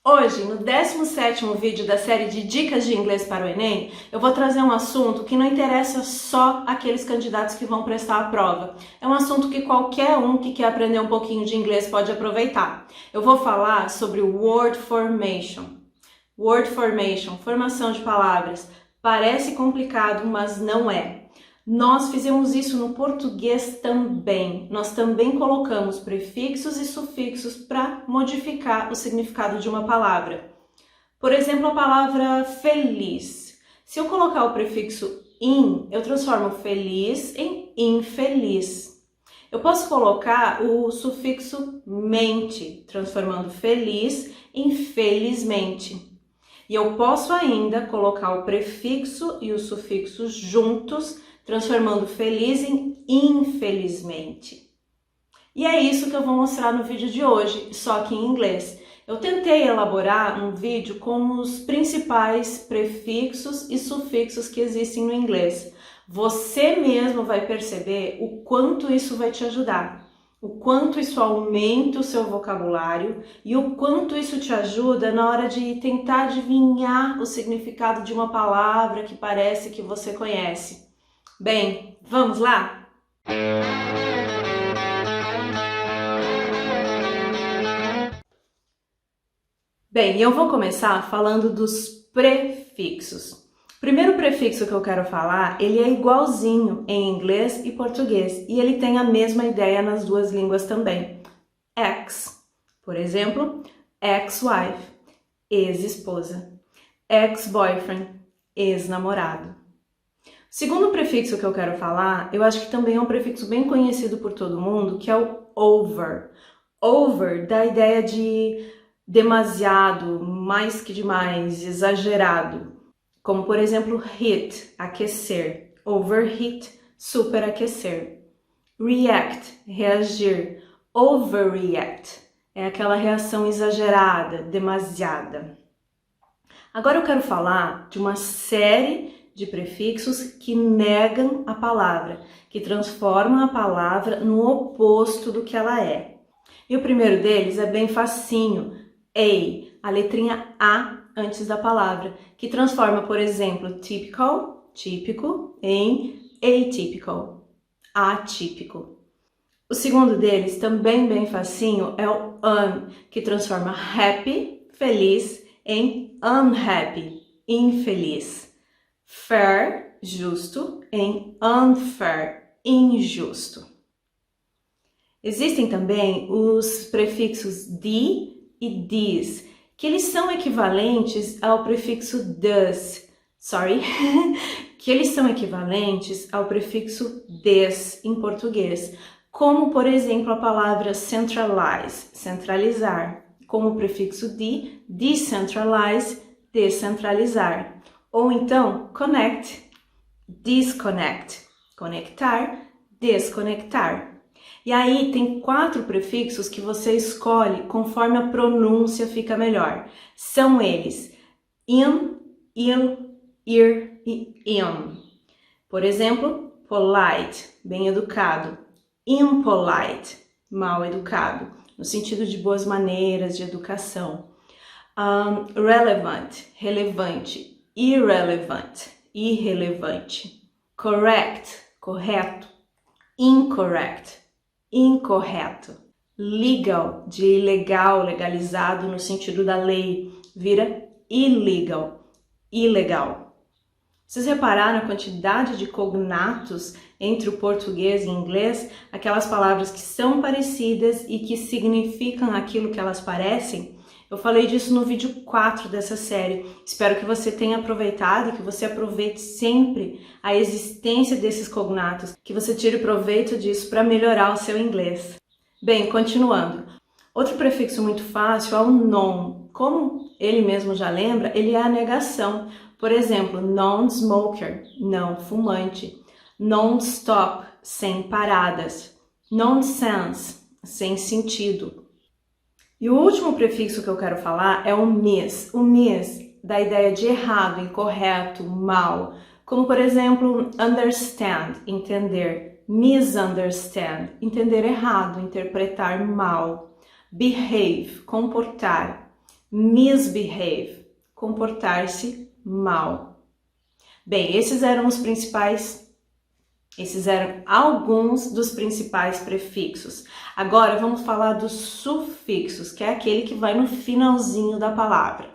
Hoje, no 17º vídeo da série de Dicas de Inglês para o Enem, eu vou trazer um assunto que não interessa só aqueles candidatos que vão prestar a prova. É um assunto que qualquer um que quer aprender um pouquinho de inglês pode aproveitar. Eu vou falar sobre o Word Formation. Word Formation, formação de palavras. Parece complicado, mas não é. Nós fizemos isso no português também. Nós também colocamos prefixos e sufixos para modificar o significado de uma palavra. Por exemplo, a palavra feliz. Se eu colocar o prefixo in, eu transformo feliz em infeliz. Eu posso colocar o sufixo mente, transformando feliz em felizmente. E eu posso ainda colocar o prefixo e o sufixo juntos, transformando feliz em infelizmente. E é isso que eu vou mostrar no vídeo de hoje, só que em inglês. Eu tentei elaborar um vídeo com os principais prefixos e sufixos que existem no inglês. Você mesmo vai perceber o quanto isso vai te ajudar, o quanto isso aumenta o seu vocabulário e o quanto isso te ajuda na hora de tentar adivinhar o significado de uma palavra que parece que você conhece. Bem, vamos lá? Bem, eu vou começar falando dos prefixos. O primeiro prefixo que eu quero falar, ele é igualzinho em inglês e português, e ele tem a mesma ideia nas duas línguas também. Ex, por exemplo, ex-wife, ex-esposa. Ex-boyfriend, ex-namorado. O segundo prefixo que eu quero falar, eu acho que também é um prefixo bem conhecido por todo mundo, que é o over. Over dá a ideia de demasiado, mais que demais, exagerado. Como, por exemplo, heat, aquecer. Overheat, superaquecer. React, reagir. Overreact, é aquela reação exagerada, demasiada. Agora eu quero falar de uma série de prefixos que negam a palavra, que transformam a palavra no oposto do que ela é. E o primeiro deles é bem facinho, a letrinha A antes da palavra, que transforma, por exemplo, typical, típico, em atypical, atípico. O segundo deles, também bem facinho, é o que transforma happy, feliz, em unhappy, infeliz. Fair, justo, em unfair, injusto. Existem também os prefixos de e dis, que eles são equivalentes ao prefixo does, que eles são equivalentes ao prefixo des em português, como por exemplo a palavra centralize, centralizar, como o prefixo de, decentralize, descentralizar. Ou então, connect, disconnect, conectar, desconectar. E aí tem 4 prefixos que você escolhe conforme a pronúncia fica melhor. São eles in, il, ir e im. Por exemplo, polite, bem educado. Impolite, mal educado, no sentido de boas maneiras, de educação. Relevant, relevante. Irrelevant, irrelevante. Correct, correto. Incorrect, incorreto. Legal, de ilegal, legalizado no sentido da lei, vira illegal, ilegal. Vocês repararam a quantidade de cognatos entre o português e o inglês? Aquelas palavras que são parecidas e que significam aquilo que elas parecem? Eu falei disso no vídeo 4 dessa série. Espero que você tenha aproveitado e que você aproveite sempre a existência desses cognatos, que você tire proveito disso para melhorar o seu inglês. Bem, continuando. Outro prefixo muito fácil é o non. Como ele mesmo já lembra, ele é a negação. Por exemplo, non-smoker, não fumante. Non-stop, sem paradas. Nonsense, sem sentido. E o último prefixo que eu quero falar é o mis. O mis dá a ideia de errado, incorreto, mal. Como, por exemplo, understand, entender. Misunderstand, entender errado, interpretar mal. Behave, comportar. Misbehave, comportar-se mal. Bem, esses eram alguns dos principais prefixos. Agora vamos falar dos sufixos, que é aquele que vai no finalzinho da palavra.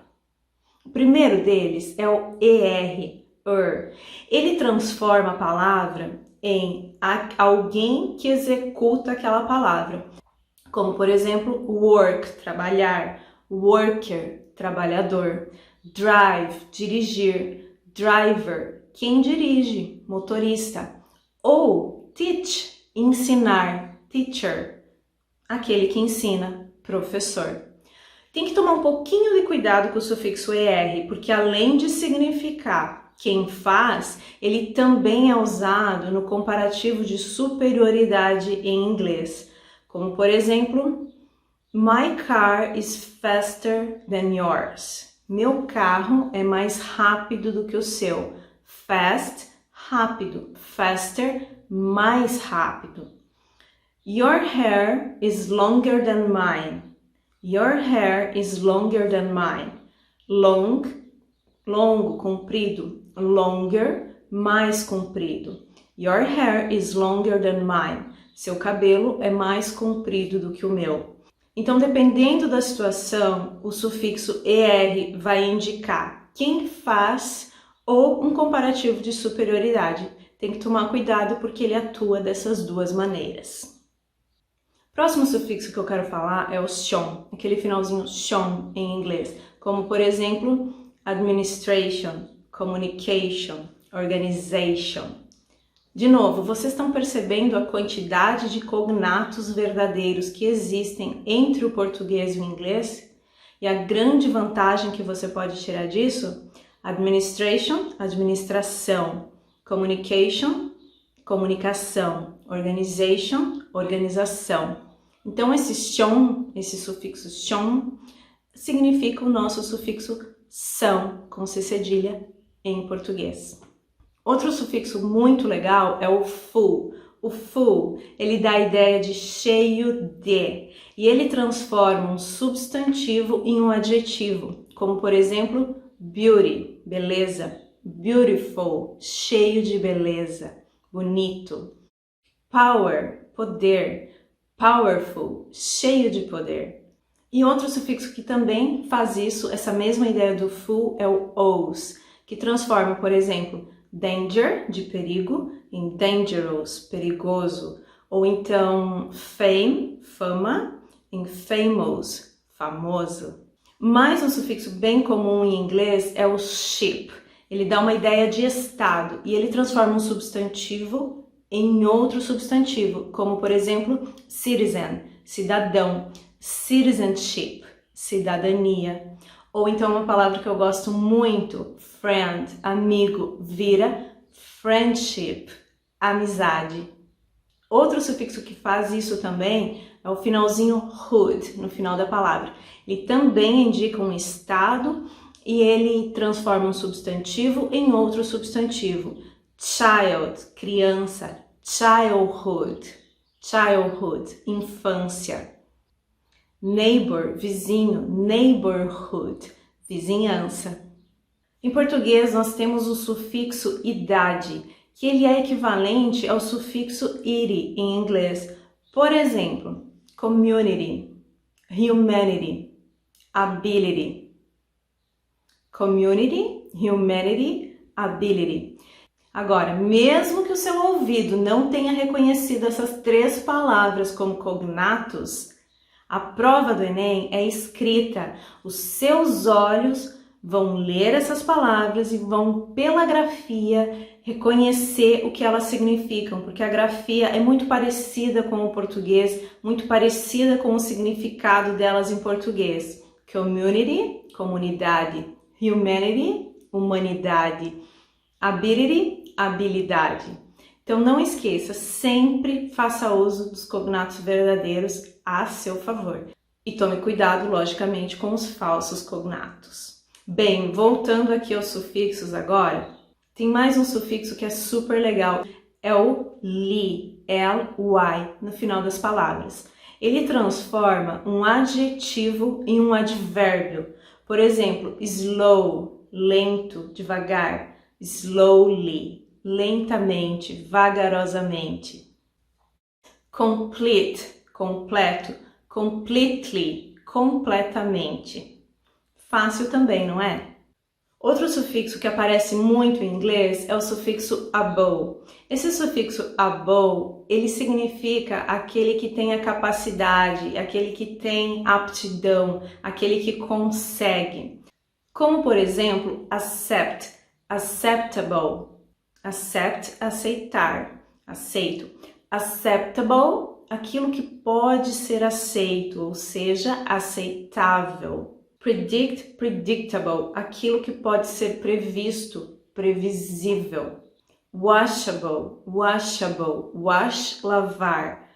O primeiro deles é o er. Ele transforma a palavra em alguém que executa aquela palavra. Como, por exemplo, work, trabalhar, worker, trabalhador, drive, dirigir, driver, quem dirige, motorista, ou teach, ensinar, teacher, aquele que ensina, professor. Tem que tomar um pouquinho de cuidado com o sufixo er, porque além de significar quem faz, ele também é usado no comparativo de superioridade em inglês. Como, por exemplo, my car is faster than yours. Meu carro é mais rápido do que o seu. Fast, rápido. Faster, mais rápido. Your hair is longer than mine. Your hair is longer than mine. Long, longo, comprido. Longer, mais comprido. Your hair is longer than mine. Seu cabelo é mais comprido do que o meu. Então, dependendo da situação, o sufixo er vai indicar quem faz ou um comparativo de superioridade. Tem que tomar cuidado porque ele atua dessas duas maneiras. Próximo sufixo que eu quero falar é o shon, aquele finalzinho shon em inglês, como por exemplo, administration, communication, organization. De novo, vocês estão percebendo a quantidade de cognatos verdadeiros que existem entre o português e o inglês? E a grande vantagem que você pode tirar disso? Administration, administração. Communication, comunicação. Organization, organização. Então esse shon, esse sufixo shon, significa o nosso sufixo são, com C cedilha, em português. Outro sufixo muito legal é o full. O full, ele dá a ideia de cheio de, e ele transforma um substantivo em um adjetivo, como por exemplo, beauty, beleza, beautiful, cheio de beleza, bonito. Power, poder, powerful, cheio de poder. E outro sufixo que também faz isso, essa mesma ideia do full, é o os, que transforma, por exemplo, danger, de perigo, em dangerous, perigoso. Ou então fame, fama, em famous, famoso. Mais um sufixo bem comum em inglês é o ship. Ele dá uma ideia de estado e ele transforma um substantivo em outro substantivo, como por exemplo, citizen, cidadão, citizenship, cidadania. Ou então uma palavra que eu gosto muito, friend, amigo, vira friendship, amizade. Outro sufixo que faz isso também é o finalzinho hood, no final da palavra. Ele também indica um estado e ele transforma um substantivo em outro substantivo. Child, criança, childhood, infância. Neighbor, vizinho, neighborhood, vizinhança. Em português, nós temos o sufixo idade, que ele é equivalente ao sufixo ity em inglês. Por exemplo, community, humanity, ability. Community, humanity, ability. Agora, mesmo que o seu ouvido não tenha reconhecido essas três palavras como cognatos, a prova do Enem é escrita. Os seus olhos vão ler essas palavras e vão, pela grafia, reconhecer o que elas significam, porque a grafia é muito parecida com o português, muito parecida com o significado delas em português. Community, comunidade. Humanity, humanidade. Ability, habilidade. Então não esqueça, sempre faça uso dos cognatos verdadeiros a seu favor. E tome cuidado, logicamente, com os falsos cognatos. Bem, voltando aqui aos sufixos agora, tem mais um sufixo que é super legal, é o ly, L-Y, no final das palavras. Ele transforma um adjetivo em um advérbio. Por exemplo, slow, lento, devagar. Slowly, lentamente, vagarosamente. Complete, completo. Completely, completamente. Fácil também, não é? Outro sufixo que aparece muito em inglês é o sufixo able. Esse sufixo able, ele significa aquele que tem a capacidade, aquele que tem aptidão, aquele que consegue. Como, por exemplo, accept, acceptable. Accept, aceitar, aceito. Acceptable, aquilo que pode ser aceito, ou seja, aceitável. Predict, predictable, aquilo que pode ser previsto, previsível. Washable, washable, wash, lavar.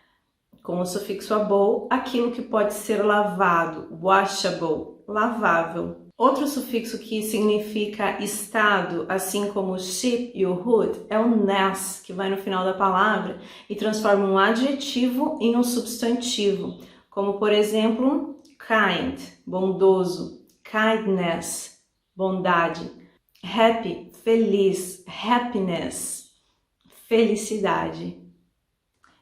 Com o sufixo able, aquilo que pode ser lavado, washable, lavável. Outro sufixo que significa estado, assim como o ship e o hood, é o ness, que vai no final da palavra e transforma um adjetivo em um substantivo, como por exemplo, kind, bondoso, kindness, bondade, happy, feliz, happiness, felicidade.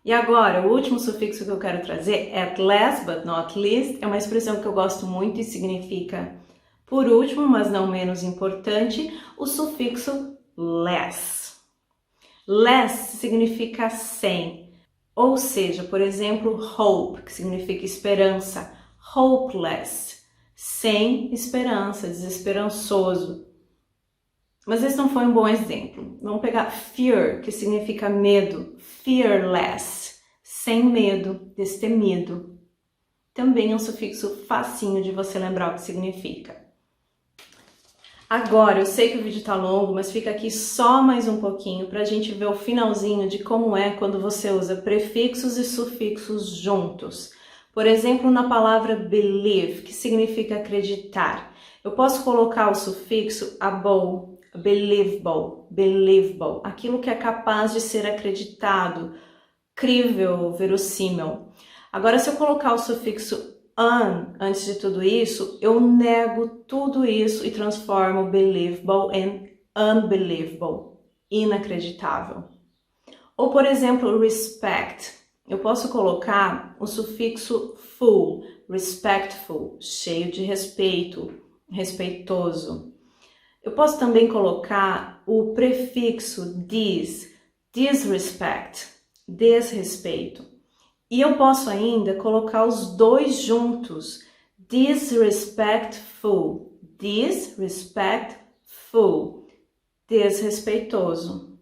E agora, o último sufixo que eu quero trazer, at last but not least, é uma expressão que eu gosto muito e significa por último, mas não menos importante, o sufixo less. Less significa sem, ou seja, por exemplo, hope, que significa esperança, hopeless, sem esperança, desesperançoso. Mas esse não foi um bom exemplo. Vamos pegar fear, que significa medo, fearless, sem medo, destemido. Também é um sufixo facinho de você lembrar o que significa. Agora, eu sei que o vídeo está longo, mas fica aqui só mais um pouquinho para a gente ver o finalzinho de como é quando você usa prefixos e sufixos juntos. Por exemplo, na palavra believe, que significa acreditar. Eu posso colocar o sufixo able, believable, believable, aquilo que é capaz de ser acreditado, crível, verossímil. Agora, se eu colocar o sufixo antes de tudo isso, eu nego tudo isso e transformo believable em unbelievable, inacreditável. Ou, por exemplo, respect. Eu posso colocar o sufixo full, respectful, cheio de respeito, respeitoso. Eu posso também colocar o prefixo disrespect, desrespeito. E eu posso ainda colocar os dois juntos, disrespectful, disrespectful, desrespeitoso.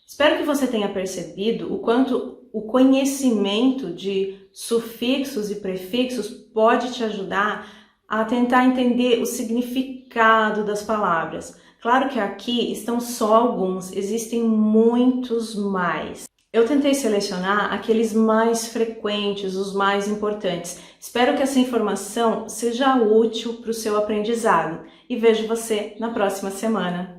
Espero que você tenha percebido o quanto o conhecimento de sufixos e prefixos pode te ajudar a tentar entender o significado das palavras. Claro que aqui estão só alguns, existem muitos mais. Eu tentei selecionar aqueles mais frequentes, os mais importantes. Espero que essa informação seja útil para o seu aprendizado e vejo você na próxima semana.